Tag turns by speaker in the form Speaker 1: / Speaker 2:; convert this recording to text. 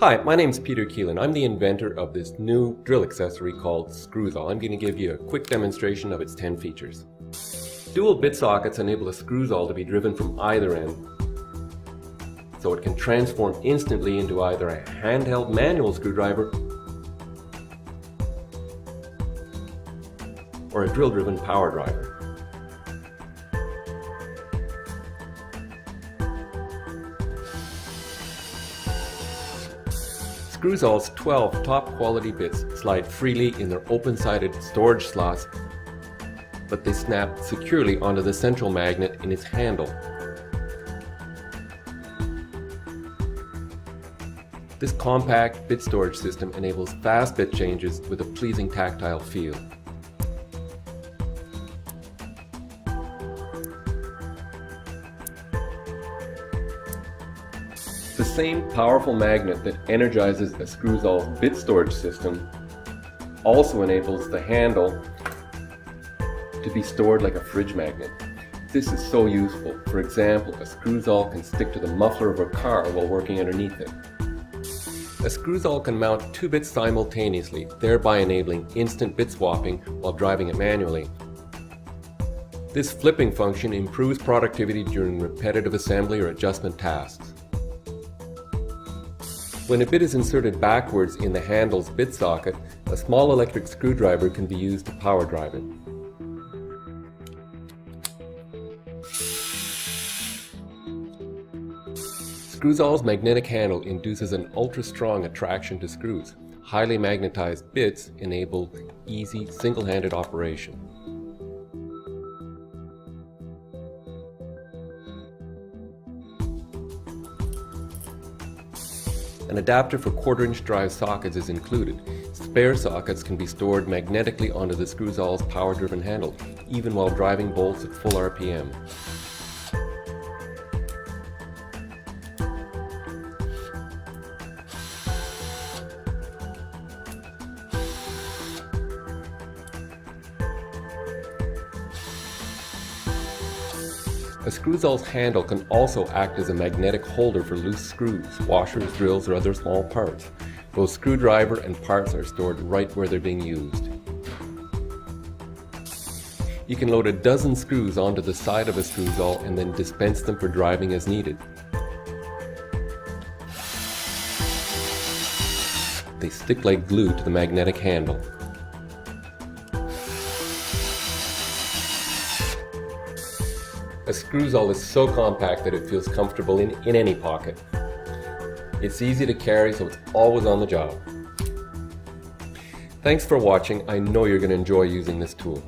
Speaker 1: Hi, my name's Peter Keelan. I'm the inventor of this new drill accessory called Scruzol. I'm going to give you a quick demonstration of its 10 features. Dual bit sockets enable a Scruzol to be driven from either end, so it can transform instantly into either a handheld manual screwdriver or a drill-driven power driver. Scruzol's 12 top-quality bits slide freely in their open-sided storage slots, but they snap securely onto the central magnet in its handle. This compact bit storage system enables fast bit changes with a pleasing tactile feel. The same powerful magnet that energizes a Scruzol's bit storage system also enables the handle to be stored like a fridge magnet. This is so useful. For example, a Scruzol can stick to the muffler of a car while working underneath it. A Scruzol can mount 2 bits simultaneously, thereby enabling instant bit swapping while driving it manually. This flipping function improves productivity during repetitive assembly or adjustment tasks. When a bit is inserted backwards in the handle's bit socket, a small electric screwdriver can be used to power drive it. Scruzol's magnetic handle induces an ultra-strong attraction to screws. Highly magnetized bits enable easy, single-handed operation. An adapter for quarter-inch drive sockets is included. Spare sockets can be stored magnetically onto the Scruzol's power-driven handle, even while driving bolts at full RPM. A Scruzol's handle can also act as a magnetic holder for loose screws, washers, drills, or other small parts. Both screwdriver and parts are stored right where they're being used. You can load a dozen screws onto the side of a Scruzol and then dispense them for driving as needed. They stick like glue to the magnetic handle. A Scruzol is so compact that it feels comfortable in any pocket. It's easy to carry, so it's always on the job. Thanks for watching. I know you're going to enjoy using this tool.